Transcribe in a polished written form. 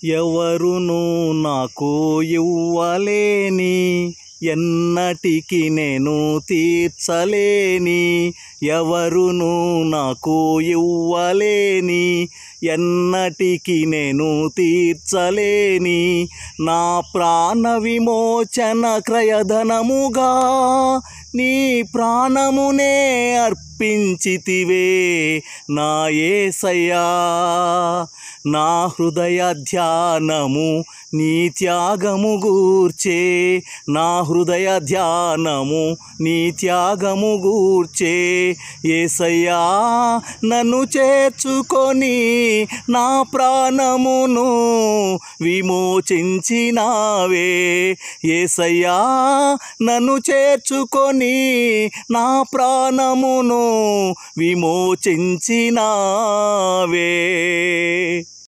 ఎవరును నాకు ఇవ్వలేని ఎన్నటికి నేను తీర్చలేని ఎవరును నాకు ఇవ్వలేని ఎన్నటికి నేను తీర్చలేని నా ప్రాణ విమోచన క్రయధనముగా నీ ప్రాణమునే అర్పించితివే నా యేసయ్యా. నా హృదయ ధ్యానము నీ త్యాగము గూర్చే, నా హృదయ ధ్యానము నీ త్యాగము గూర్చే. యేసయ్యా నన్ను చేర్చుకొని నా ప్రాణమును విమోచించినావే. యేసయ్యా నన్ను చేర్చుకొని నా ప్రాణమును విమోచించినావే.